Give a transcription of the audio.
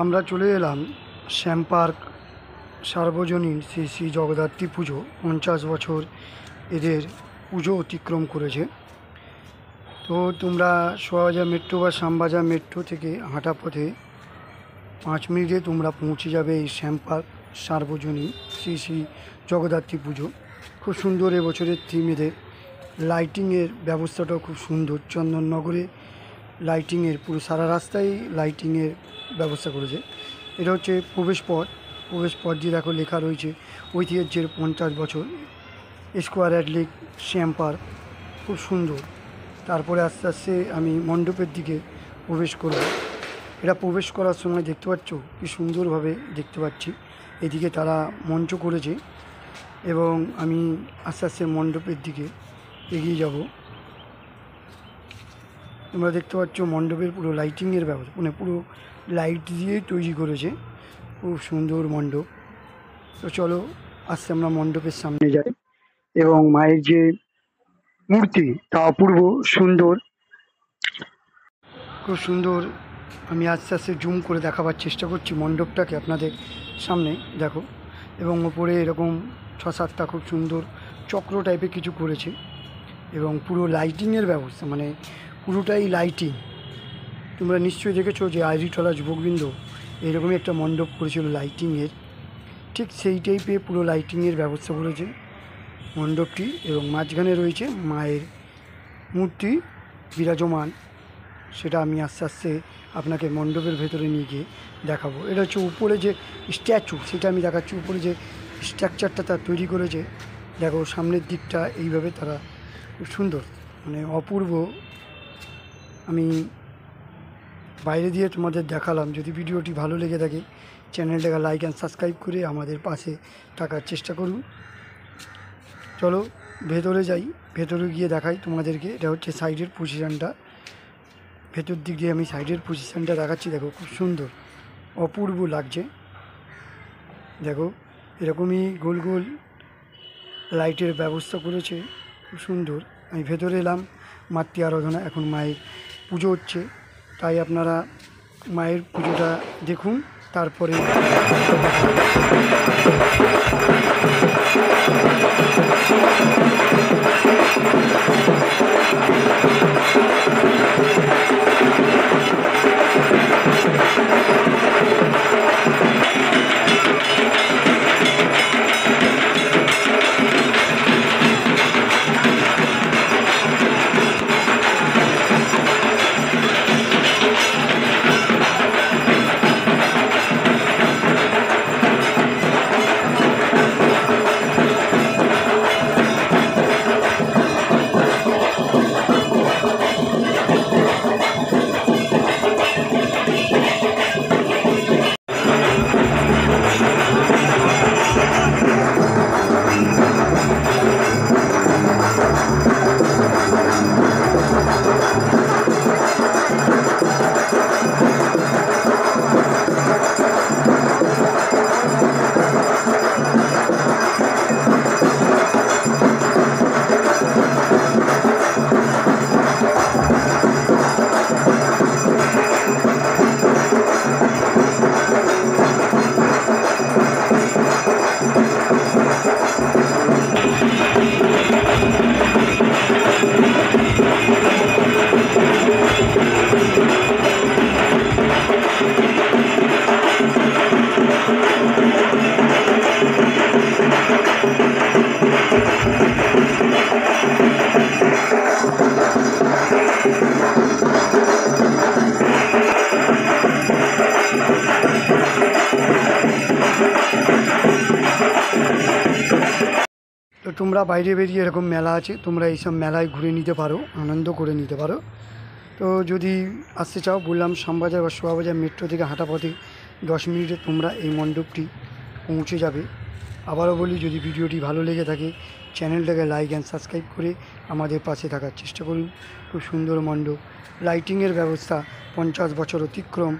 আমরা চলে এলাম শ্যাম পার্ক সার্বজনীন শ্রী শ্রী জগদ্ধাত্রী পুজো 50 বছর এদের পুজো অতিক্রম করেছে। তো তোমরা সোয়াবাজার মেট্রো বা শ্যামবাজার মেট্রো থেকে হাঁটা পথে 5 মিনিটে তোমরা পৌঁছে যাবে এই শ্যাম পার্ক সার্বজনীন শ্রী শ্রী জগদ্ধাত্রী পুজো। খুব সুন্দর এবছরের থিম এদের। লাইটিংয়ের ব্যবস্থাটাও খুব সুন্দর। চন্দননগরে লাইটিংয়ের পুরো সারা রাস্তায় লাইটিংয়ের ব্যবস্থা করেছে। এটা হচ্ছে প্রবেশ পথ দিয়ে দেখো লেখা রয়েছে ঐতিহ্যের 50 বছর স্কোয়ার অ্যাডলিক শ্যাম পার্ক। খুব সুন্দর। তারপরে আস্তে আস্তে আমি মণ্ডপের দিকে প্রবেশ করব। এটা প্রবেশ করার সময় দেখতে পাচ্ছ কি সুন্দরভাবে দেখতে পাচ্ছি এদিকে তারা মঞ্চ করেছে এবং আমি আস্তে আস্তে মণ্ডপের দিকে এগিয়ে যাব। তোমরা দেখতে পাচ্ছ মণ্ডপের পুরো লাইটিংয়ের ব্যবস্থা, মানে পুরো লাইট দিয়ে তৈরি করেছে। খুব সুন্দর মণ্ডপ। তো চলো আস্তে আমরা মণ্ডপের সামনে যাই এবং মায়ের যে মূর্তি তা অপূর্ব সুন্দর, খুব সুন্দর। আমি আস্তে আস্তে জুম করে দেখাবার চেষ্টা করছি মণ্ডপটাকে আপনাদের সামনে, দেখো। এবং ওপরে এরকম 6-7টা খুব সুন্দর চক্র টাইপের কিছু করেছে এবং পুরো লাইটিংয়ের ব্যবস্থা, মানে পুরোটাই লাইটিং। তোমরা নিশ্চয়ই দেখেছো যে আইরিটলা যুবকবৃন্দ এরকমই একটা মণ্ডপ করেছিল লাইটিংয়ের, ঠিক সেই টাইপে পুরো লাইটিংয়ের ব্যবস্থা করেছে মণ্ডপটি। এবং মাঝখানে রয়েছে মায়ের মূর্তি বিরাজমান। সেটা আমি আস্তে আস্তে আপনাকে মণ্ডপের ভেতরে নিয়ে গিয়ে দেখাবো। এটা হচ্ছে উপরে যে স্ট্যাচু, সেটা আমি দেখাচ্ছি। উপরে যে স্ট্রাকচারটা তারা তৈরি করেছে দেখো, সামনের দিকটা এইভাবে তারা খুব সুন্দর, মানে অপূর্ব। আমি বাইরে দিয়ে তোমাদের দেখালাম। যদি ভিডিওটি ভালো লেগে থাকে চ্যানেলটাকে লাইক অ্যান্ড সাবস্ক্রাইব করে আমাদের পাশে থাকার চেষ্টা করুন। চলো ভেতরে যাই, ভেতরে গিয়ে দেখাই তোমাদেরকে। এটা হচ্ছে সাইডের পজিশানটা, ভেতর দিক দিয়ে আমি সাইডের পজিশানটা দেখাচ্ছি। দেখো খুব সুন্দর, অপূর্ব লাগছে। দেখো এরকমই গোল গোল লাইটের ব্যবস্থা করেছে, খুব সুন্দর। আমি ভেতরে এলাম। মাতৃ আরাধনা, এখন মায়ের পুজো হচ্ছে, তাই আপনারা মায়ের পুজোটা দেখুন। তারপরে তো তোমরা বাইরে বেরিয়ে এরকম মেলা আছে, তোমরা এইসব মেলায় ঘুরে নিতে পারো, আনন্দ করে নিতে পারো। তো যদি আসতে চাও বললাম শ্যামবাজার বা সোয়াবাজার মেট্রো থেকে হাঁটা পথে 10 মিনিটে তোমরা এই মণ্ডপটি পৌঁছে যাবে। আবারও বলি, যদি ভিডিওটি ভালো লেগে থাকে চ্যানেলটাকে লাইক অ্যান্ড সাবস্ক্রাইব করে আমাদের পাশে থাকার চেষ্টা করুন। খুব সুন্দর মণ্ডপ, লাইটিংয়ের ব্যবস্থা, 50 বছর অতিক্রম।